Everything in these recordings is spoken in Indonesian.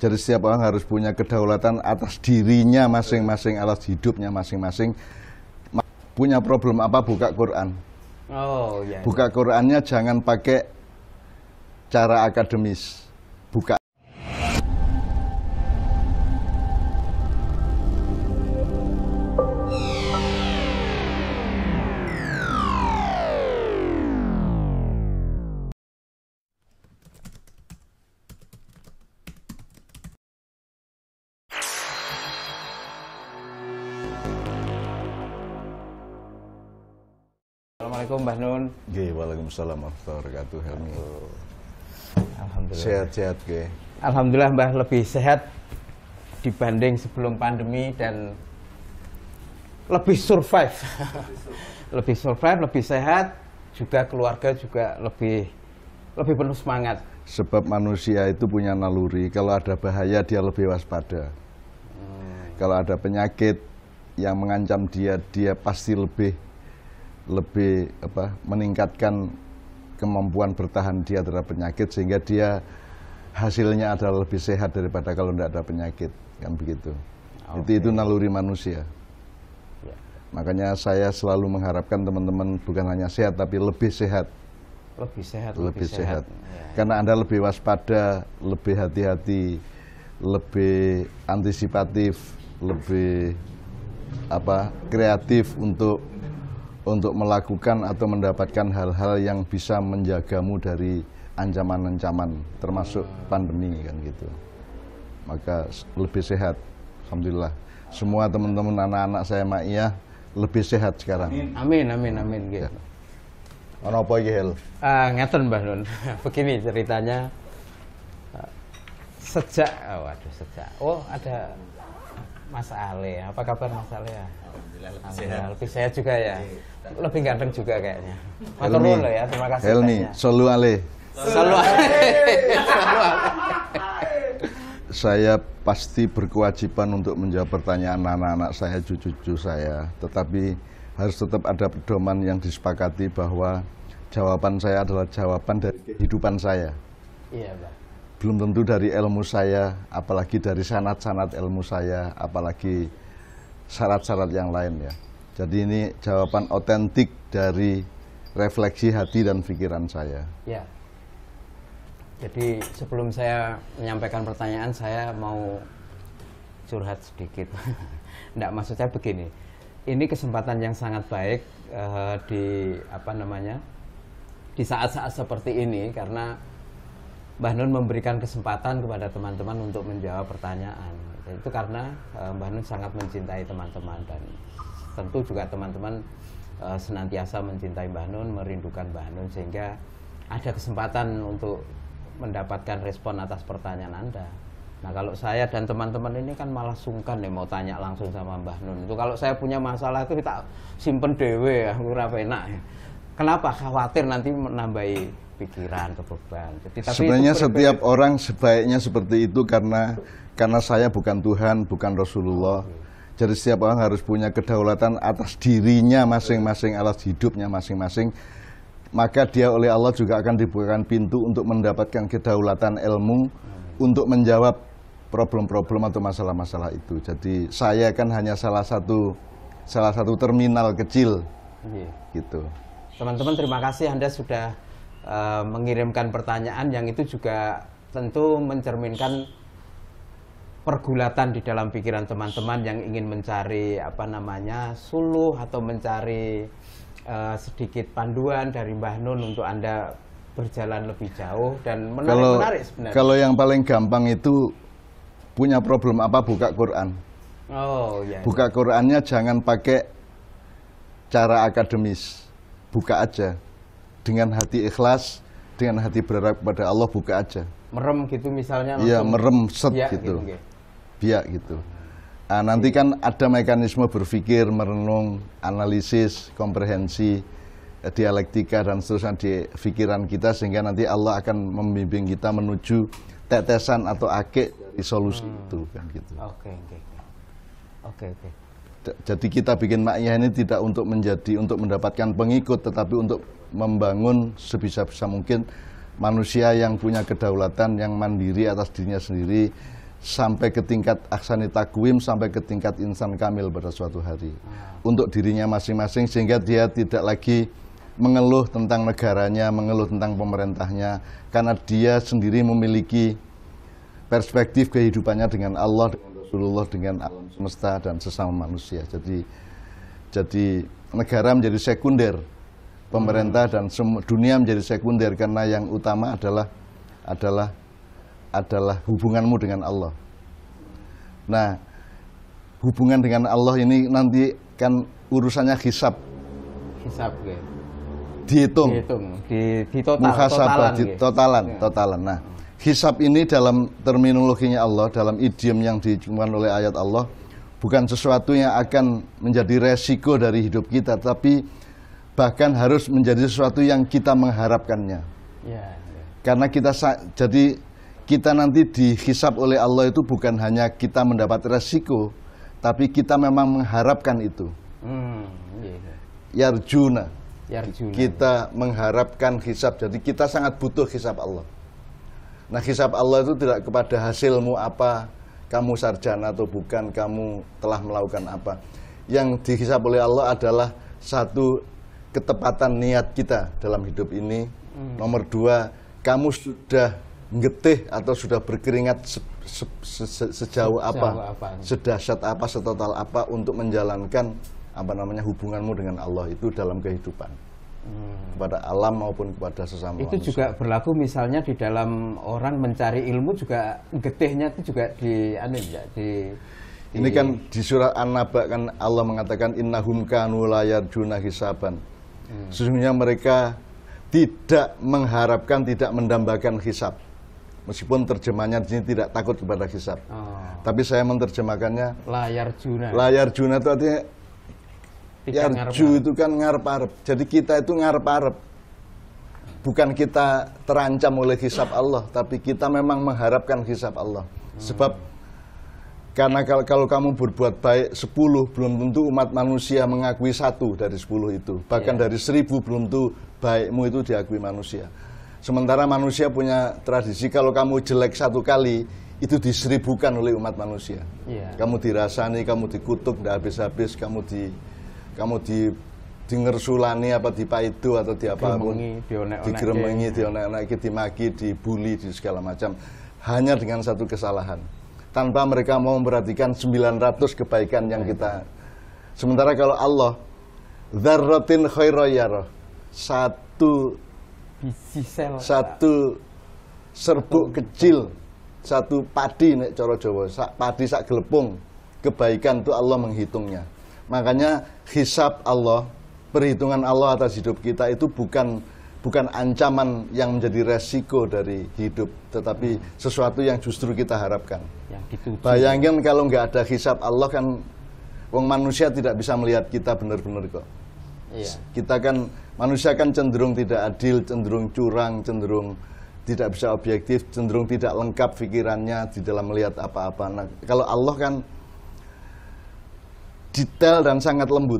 Jadi setiap orang harus punya kedaulatan atas dirinya masing-masing, atas hidupnya masing-masing. Punya problem apa, buka Quran. Oh, ya. Buka Qurannya jangan pakai cara akademis. Buka. Assalamualaikum Mbah Nun. Waalaikumsalam warahmatullahi wabarakatuh. Helmi. Alhamdulillah. Sehat-sehat, Alhamdulillah Mbah lebih sehat dibanding sebelum pandemi dan lebih survive. Lebih survive, lebih sehat, juga keluarga juga lebih penuh semangat. Sebab manusia itu punya naluri, kalau ada bahaya dia lebih waspada. Kalau ada penyakit yang mengancam dia pasti lebih meningkatkan kemampuan bertahan dia terhadap penyakit, sehingga dia hasilnya adalah lebih sehat daripada kalau tidak ada penyakit, kan begitu. Okay. Itu naluri manusia. Ya. Makanya saya selalu mengharapkan teman-teman bukan hanya sehat tapi lebih sehat. Lebih sehat. Ya. Karena Anda lebih waspada, lebih hati-hati, lebih antisipatif, lebih kreatif untuk melakukan atau mendapatkan hal-hal yang bisa menjagamu dari ancaman-ancaman, termasuk pandemi, kan gitu. Maka lebih sehat, alhamdulillah. Semua teman-teman anak-anak saya Ma'iyah lebih sehat sekarang. Amin. Gitu. Ya. Ono apa iki, Hel? Ngeten Mbah Nun. Begini ceritanya. Sejak ada Mas Ale. Apa kabar Mas Ale? Alhamdulillah lebih sehat juga ya. Lebih ganteng juga kayaknya. Matur nuwun ya, terima kasih. Helmi, solu Ale. Saya pasti berkewajiban untuk menjawab pertanyaan anak-anak saya, cucu-cucu saya. Tetapi harus tetap ada pedoman yang disepakati bahwa jawaban saya adalah jawaban dari kehidupan saya. Iya, Pak. Belum tentu dari ilmu saya, apalagi dari sanad-sanad ilmu saya, apalagi syarat-syarat yang lain ya. Jadi ini jawaban otentik dari refleksi hati dan pikiran saya. Ya. Jadi sebelum saya menyampaikan pertanyaan, saya mau curhat sedikit. Nggak, maksud saya begini. Ini kesempatan yang sangat baik di saat-saat seperti ini, karena Mbah Nun memberikan kesempatan kepada teman-teman untuk menjawab pertanyaan. Itu karena Mbah Nun sangat mencintai teman-teman, dan tentu juga teman-teman senantiasa mencintai Mbah Nun, merindukan Mbah Nun, sehingga ada kesempatan untuk mendapatkan respon atas pertanyaan Anda. Nah, kalau saya dan teman-teman ini kan malah sungkan nih mau tanya langsung sama Mbah Nun. Itu kalau saya punya masalah itu kita simpen dewe ya, ora enak. Kenapa? Khawatir nanti menambahi pikiran, beban. Jadi, sebenarnya setiap orang sebaiknya seperti itu karena saya bukan Tuhan, bukan Rasulullah. Jadi setiap orang harus punya kedaulatan atas dirinya masing-masing, atas hidupnya masing-masing. Maka dia oleh Allah juga akan dibukakan pintu untuk mendapatkan kedaulatan ilmu untuk menjawab problem-problem atau masalah-masalah itu. Jadi saya kan hanya salah satu terminal kecil, gitu. Teman-teman, terima kasih Anda sudah mengirimkan pertanyaan yang itu juga tentu mencerminkan pergulatan di dalam pikiran teman-teman yang ingin mencari suluh atau mencari sedikit panduan dari Mbah Nun untuk Anda berjalan lebih jauh dan menarik sebenarnya. Kalau yang paling gampang itu punya problem apa, buka Quran. Oh ya. Buka Qurannya jangan pakai cara akademis, buka aja dengan hati ikhlas, dengan hati berharap kepada Allah, buka aja. Merem gitu misalnya. Iya, merem set gitu. Biak gitu. Nah, nanti kan ada mekanisme berpikir, merenung, analisis, komprehensi, dialektika dan seterusnya di pikiran kita, sehingga nanti Allah akan membimbing kita menuju tetesan atau akik dari solusi itu, kan gitu. Oke. Jadi kita bikin Ma'iyah ini tidak untuk mendapatkan pengikut, tetapi untuk membangun sebisa-bisa mungkin manusia yang punya kedaulatan, yang mandiri atas dirinya sendiri, sampai ke tingkat aksani takwim, sampai ke tingkat insan kamil pada suatu hari untuk dirinya masing-masing, sehingga dia tidak lagi mengeluh tentang negaranya, mengeluh tentang pemerintahnya, karena dia sendiri memiliki perspektif kehidupannya dengan Allah, dengan Rasulullah, dengan alam semesta dan sesama manusia. Jadi negara menjadi sekunder, pemerintah dan dunia menjadi sekunder, karena yang utama adalah hubunganmu dengan Allah. Nah, hubungan dengan Allah ini nanti kan urusannya hisab. Hisab, gitu. Dihitung, di total, muhasabah, totalan. totalan. Nah, hisab ini dalam terminologinya Allah, dalam idiom yang dicungkan oleh ayat Allah, bukan sesuatu yang akan menjadi resiko dari hidup kita, tapi bahkan harus menjadi sesuatu yang kita mengharapkannya. Karena kita nanti dihisab oleh Allah itu bukan hanya kita mendapat resiko, tapi kita memang mengharapkan itu. Yarjuna. Kita mengharapkan hisab, jadi kita sangat butuh hisab Allah. Nah, hisab Allah itu tidak kepada hasilmu apa, kamu sarjana atau bukan, kamu telah melakukan apa. Yang dihisab oleh Allah adalah satu, ketepatan niat kita dalam hidup ini. Nomor dua, kamu sudah getih atau sudah berkeringat sejauh apa, sedahsyat apa, setotal apa untuk menjalankan hubunganmu dengan Allah itu dalam kehidupan, kepada alam maupun kepada sesama itu manusia. Juga berlaku misalnya di dalam orang mencari ilmu juga getihnya itu juga ini kan di surah An-Naba kan Allah mengatakan innahum kanu la yarjuna hisaban. Sesungguhnya mereka tidak mengharapkan, tidak mendambakan hisab. Meskipun terjemahnya di sini tidak takut kepada hisab. Tapi saya menerjemahkannya layar juna itu artinya yarju itu kan ngarep-arep. Jadi kita itu ngarep-arep. Bukan kita terancam oleh hisab Allah, tapi kita memang mengharapkan hisab Allah. Sebab karena kalau kamu berbuat baik 10, belum tentu umat manusia mengakui 1 dari 10 itu. Bahkan dari 1000 belum tentu baikmu itu diakui manusia. Sementara manusia punya tradisi kalau kamu jelek 1 kali, itu diseribukan oleh umat manusia. Kamu dirasani, kamu dikutuk, tidak habis-habis, kamu di ngersulani apa dipaido atau diapapun, digeremengi, dionek-onek, dimaki, dibully, di segala macam, hanya dengan 1 kesalahan, tanpa mereka mau memperhatikan 900 kebaikan yang kita. Sementara kalau Allah, dzarratin khairayarah, satu serbuk kecil, 1 padi nek cara Jawa, padi sak gelepung kebaikan itu Allah menghitungnya. Makanya hisab Allah, perhitungan Allah atas hidup kita itu bukan ancaman yang menjadi resiko dari hidup, tetapi sesuatu yang justru kita harapkan. Bayangkan kalau nggak ada hisab Allah kan, wong manusia tidak bisa melihat kita benar-benar kok. Kita kan manusia kan cenderung tidak adil, cenderung curang, cenderung tidak bisa objektif, cenderung tidak lengkap pikirannya di dalam melihat apa-apa. Nah, kalau Allah kan detail dan sangat lembut.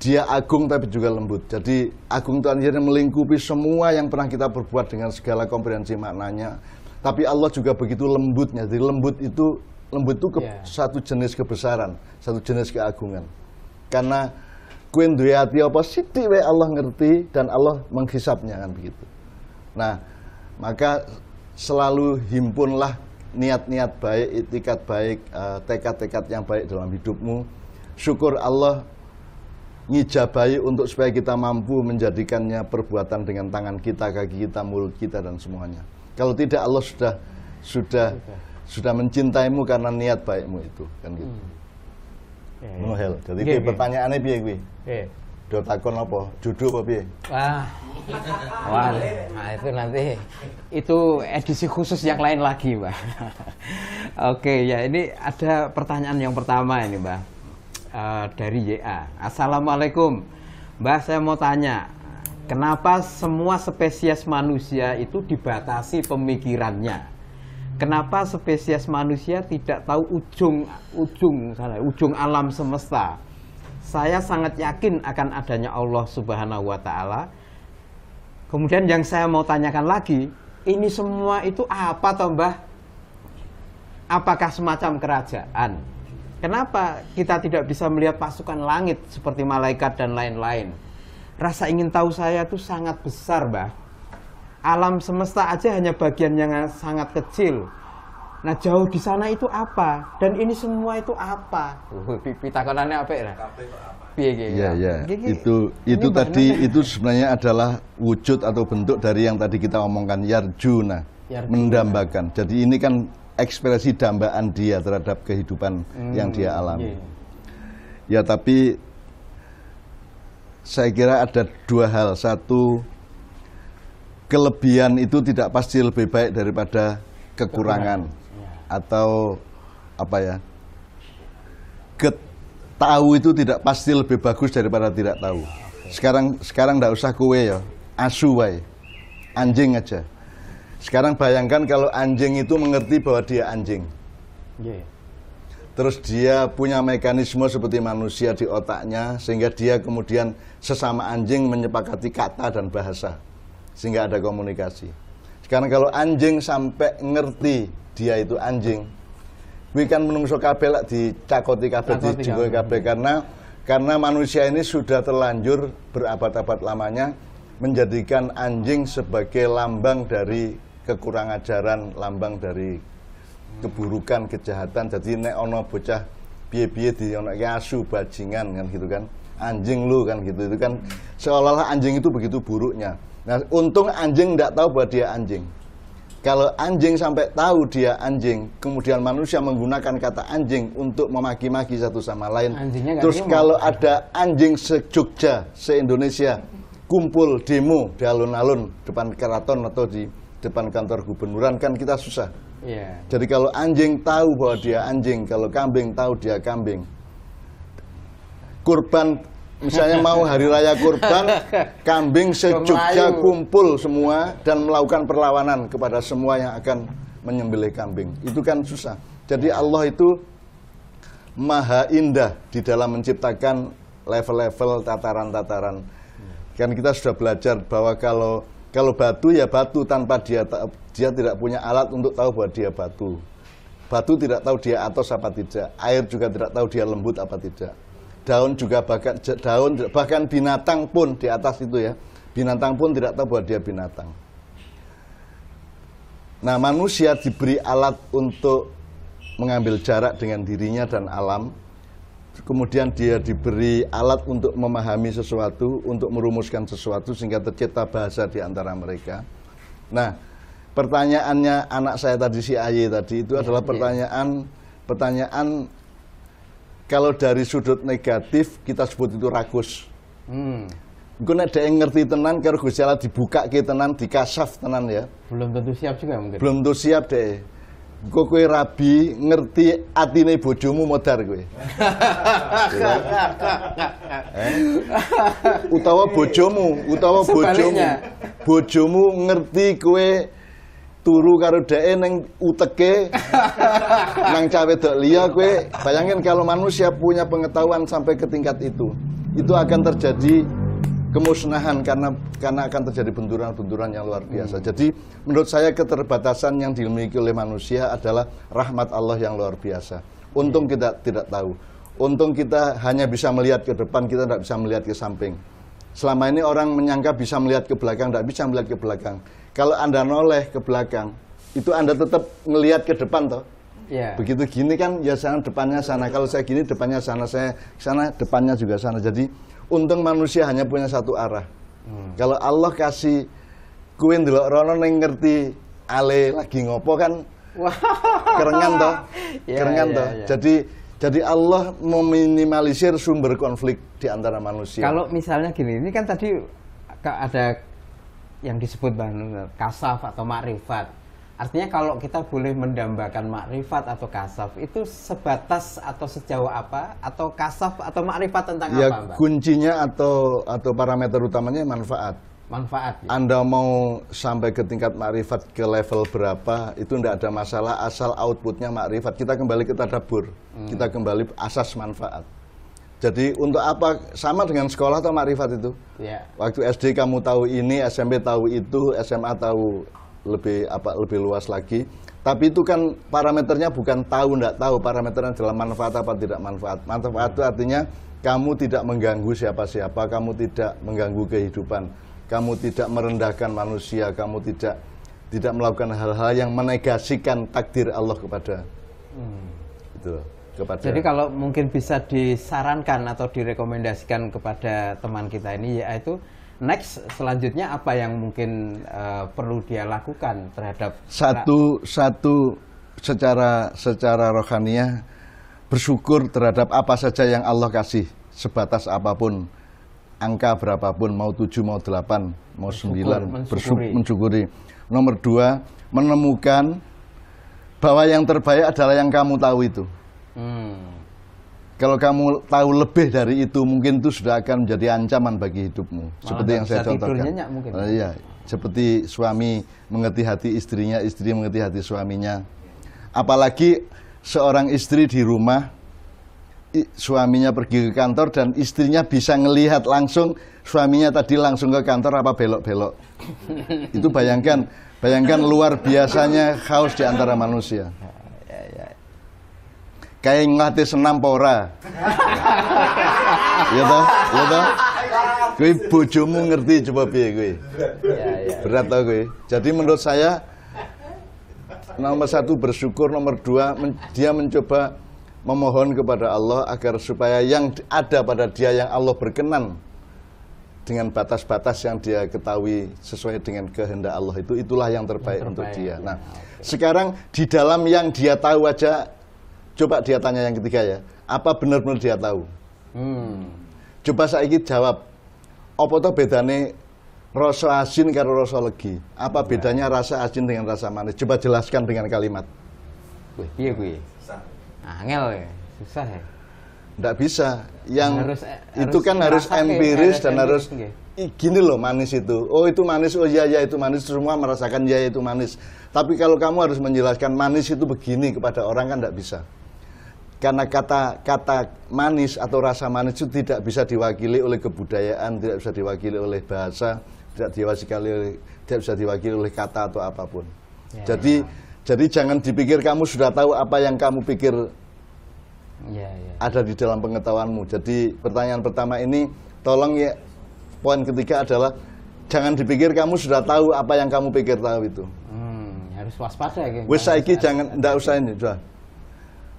Dia agung tapi juga lembut. Jadi agung itu artinya melingkupi semua yang pernah kita perbuat dengan segala komprehensi maknanya. Tapi Allah juga begitu lembutnya. Jadi lembut itu satu jenis kebesaran, satu jenis keagungan. Karena kuen duwe ati apa sithik wae Allah ngerti dan Allah menghisapnya kan begitu. Nah, maka selalu himpunlah niat-niat baik, itikat baik, tekad-tekad yang baik dalam hidupmu. Syukur Allah ngijabahi untuk supaya kita mampu menjadikannya perbuatan dengan tangan kita, kaki kita, mulut kita dan semuanya. Kalau tidak Allah sudah mencintaimu karena niat baikmu itu kan gitu. Hel. Jadi pertanyaannya piye kuwi? Do takon apa? Judul apa piye? Wah, nah itu nanti itu edisi khusus yang lain lagi, Mbak. Oke, ya ini ada pertanyaan yang pertama ini, Mbak. Dari YA. Assalamualaikum, Mbak, saya mau tanya, kenapa semua spesies manusia itu dibatasi pemikirannya? Kenapa spesies manusia tidak tahu ujung alam semesta? Saya sangat yakin akan adanya Allah Subhanahu wa Ta'ala. Kemudian yang saya mau tanyakan lagi, ini semua itu apa toh, Mbah? apakah semacam kerajaan? Kenapa kita tidak bisa melihat pasukan langit seperti malaikat dan lain-lain? Rasa ingin tahu saya itu sangat besar, Mbah. Alam semesta aja hanya bagian yang sangat kecil. Nah, jauh di sana itu apa? Dan ini semua itu apa? Pitakonannya apa ya? Iya, iya. Itu tadi itu sebenarnya adalah wujud atau bentuk dari yang tadi kita omongkan, yarjuna, mendambakan. Jadi ini kan ekspresi dambaan dia terhadap kehidupan yang dia alami. Ya, tapi saya kira ada dua hal. Satu, kelebihan itu tidak pasti lebih baik daripada kekurangan. Atau apa ya, tahu itu tidak pasti lebih bagus daripada tidak tahu. Sekarang nggak usah kue ya, asu wae, anjing aja. Sekarang bayangkan kalau anjing itu mengerti bahwa dia anjing. Terus dia punya mekanisme seperti manusia di otaknya, sehingga dia kemudian sesama anjing menyepakati kata dan bahasa, sehingga ada komunikasi. Sekarang kalau anjing sampai ngerti dia itu anjing, kuwi kan menungso kabeh lak dicakoti kabeh, dijuwe kabeh, karena manusia ini sudah terlanjur berabad-abad lamanya menjadikan anjing sebagai lambang dari kekurang ajaran, lambang dari keburukan, kejahatan. Jadi nek ono bocah piye-piye di ono asu bajingan kan gitu kan, anjing lu kan gitu, itu kan seolah-olah anjing itu begitu buruknya. Nah, untung anjing tidak tahu bahwa dia anjing. Kalau anjing sampai tahu dia anjing, kemudian manusia menggunakan kata anjing untuk memaki-maki satu sama lain. Terus kalau ada anjing se-Jogja, se-Indonesia kumpul demo di alun-alun depan keraton atau di depan kantor gubernuran, kan kita susah. Jadi kalau anjing tahu bahwa dia anjing, kalau kambing tahu dia kambing. Kurban, misalnya mau hari raya kurban, kambing se-Jogja kumpul semua dan melakukan perlawanan kepada semua yang akan menyembelih kambing. Itu kan susah. Jadi Allah itu maha indah di dalam menciptakan level-level, tataran-tataran. Kan kita sudah belajar bahwa kalau batu ya batu, tanpa dia tidak punya alat untuk tahu bahwa dia batu. Batu tidak tahu dia atos apa tidak. Air juga tidak tahu dia lembut apa tidak. Daun juga bahkan binatang pun di atas itu ya. Binatang pun tidak tahu bahwa dia binatang. Nah, manusia diberi alat untuk mengambil jarak dengan dirinya dan alam. Kemudian dia diberi alat untuk memahami sesuatu, untuk merumuskan sesuatu sehingga tercipta bahasa di antara mereka. Nah, pertanyaannya anak saya tadi, si Aye tadi, itu adalah pertanyaan kalau dari sudut negatif kita sebut itu rakus. Engko nek dhek ngerti tenan karo Gusti Allah dibuka ke tenan, dikasaf tenan ya. Belum tentu siap juga mungkin. Belum tentu siap dhek. Engko kowe rabi ngerti atine bojomu modar kowe. Utawa bojomu ngerti kowe turu karo dhek ning uteke nang cawe wedok liya, kowe bayangin kalau manusia punya pengetahuan sampai ke tingkat itu akan terjadi kemusnahan karena akan terjadi benturan-benturan yang luar biasa. Jadi menurut saya keterbatasan yang dimiliki oleh manusia adalah rahmat Allah yang luar biasa. Untung kita tidak tahu. Untung kita hanya bisa melihat ke depan, kita tidak bisa melihat ke samping. Selama ini orang menyangka bisa melihat ke belakang, tidak bisa melihat ke belakang. Kalau Anda noleh ke belakang, itu Anda tetap melihat ke depan toh. Begitu gini kan ya sana depannya sana. Kalau saya gini depannya sana, saya sana depannya juga sana. Jadi untung manusia hanya punya satu arah. Kalau Allah kasih kue ndelok rono ning ngerti ale lagi ngopo kan kerengan toh. Kerengan toh. Jadi Allah meminimalisir sumber konflik di antara manusia. Kalau misalnya gini, ini kan tadi ada yang disebut kasaf atau makrifat. Artinya kalau kita boleh mendambakan makrifat atau kasaf, itu sebatas atau sejauh apa? Atau kasaf atau makrifat tentang ya, apa, Mbak? Kuncinya atau parameter utamanya manfaat. Manfaat. Ya? Anda mau sampai ke tingkat makrifat ke level berapa, itu tidak ada masalah asal outputnya makrifat. Kita kembali ke tadabbur. Kita kembali asas manfaat. Jadi untuk apa? Sama dengan sekolah atau makrifat itu. Waktu SD kamu tahu ini, SMP tahu itu, SMA tahu lebih luas lagi. Tapi itu kan parameternya bukan tahu ndak tahu, parameternya adalah manfaat apa tidak manfaat. Manfaat itu artinya kamu tidak mengganggu siapa-siapa, kamu tidak mengganggu kehidupan, kamu tidak merendahkan manusia, kamu tidak melakukan hal-hal yang menegasikan takdir Allah kepada itu. Jadi kalau mungkin bisa disarankan atau direkomendasikan kepada teman kita ini, yaitu next selanjutnya apa yang mungkin perlu dia lakukan terhadap satu secara rohaniah, bersyukur terhadap apa saja yang Allah kasih, sebatas apapun, angka berapapun, mau 7, mau 8, mau 9, mensyukuri. Nomor 2, menemukan bahwa yang terbaik adalah yang kamu tahu itu. Kalau kamu tahu lebih dari itu, mungkin itu sudah akan menjadi ancaman bagi hidupmu. Seperti yang saya contohkan. Iya, seperti suami mengerti hati istrinya, istri mengerti hati suaminya. Apalagi seorang istri di rumah, suaminya pergi ke kantor dan istrinya bisa ngelihat langsung suaminya tadi langsung ke kantor apa belok-belok. Itu bayangkan luar biasanya chaos di antara manusia. Kayak ngelatih senam pora. Ya toh? Kowe bojomu ngerti coba piye kowe? Berat toh kowe. Jadi menurut saya nomor 1 bersyukur, nomor 2 dia mencoba memohon kepada Allah agar supaya yang ada pada dia yang Allah berkenan dengan batas-batas yang dia ketahui sesuai dengan kehendak Allah itulah yang terbaik untuk dia. Nah, sekarang di dalam yang dia tahu aja, coba dia tanya yang ketiga ya, apa benar-benar dia tahu? Coba saiki jawab, apa to bedane rasa asin karo rasa legi? Apa bedanya rasa asin dengan rasa manis? Coba jelaskan dengan kalimat. Piye kuwi? Angel ya, susah ya. Nggak bisa. Yang itu kan harus empiris dan harus gini loh manis itu. Oh itu manis, oh iya itu manis, semua merasakan ya itu manis. Tapi kalau kamu harus menjelaskan manis itu begini kepada orang kan nggak bisa. Karena kata manis atau rasa manis itu tidak bisa diwakili oleh kebudayaan, tidak bisa diwakili oleh bahasa, tidak bisa diwakili oleh kata atau apapun. Jadi jangan dipikir kamu sudah tahu apa yang kamu pikir ada di dalam pengetahuanmu. Jadi pertanyaan pertama ini tolong ya, poin ketiga adalah jangan dipikir kamu sudah tahu apa yang kamu pikir tahu itu. Harus waspada ya. Wis saiki jangan, ndak usah ini, sudah.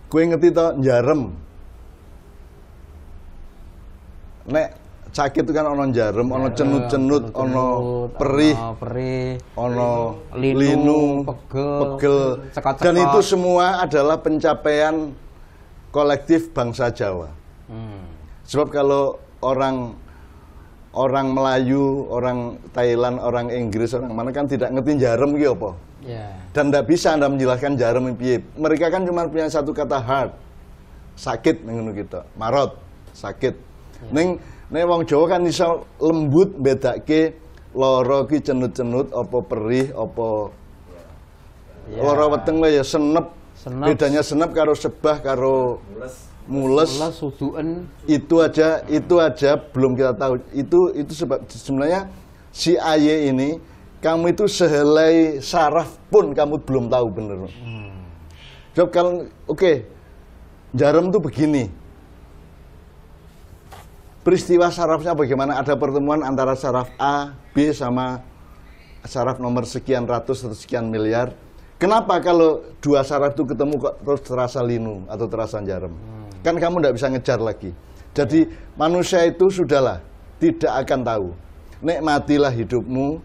Kowe ngerti to njarem. Nek sakit itu kan ono njarem, ono cenut-cenut, ono perih, ono linu, pegel. Dan itu semua adalah pencapaian kolektif bangsa Jawa. Sebab kalau orang Melayu, orang Thailand, orang Inggris, orang mana kan tidak ngerti jarem iki apa. Dan tidak bisa Anda menjelaskan jarem piye. Mereka kan cuma punya satu kata hard. Sakit ngono gitu. Marot, sakit. Ning wong Jawa kan iso lembut bedake lara ki cenut-cenut apa perih apa lara weteng ya senep. Bedanya senep karo sebah karo mules suduken. Itu aja belum kita tahu. Itu sebab sebenarnya si AY ini kamu itu sehelai saraf pun kamu belum tahu bener. Sebab kalau jarum itu begini. Peristiwa sarafnya bagaimana? Ada pertemuan antara saraf A, B sama saraf nomor sekian ratus atau sekian miliar. Kenapa kalau dua saraf itu ketemu kok terus terasa linu atau terasa jarum? Kan kamu tidak bisa ngejar lagi. Jadi manusia itu sudahlah tidak akan tahu. Nikmatilah hidupmu,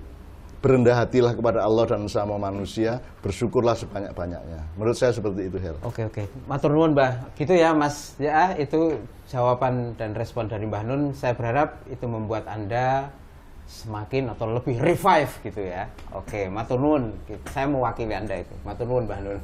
berendah hatilah kepada Allah dan sama manusia, bersyukurlah sebanyak-banyaknya. Menurut saya seperti itu, Hel. Oke. Matur nuwun, Mbah. Gitu ya, Mas. Ya, itu jawaban dan respon dari Mbah Nun. Saya berharap itu membuat Anda semakin atau lebih revive gitu ya. Oke, matur nuwun. Saya mewakili Anda itu. Matur nuwun, Mbah Nun.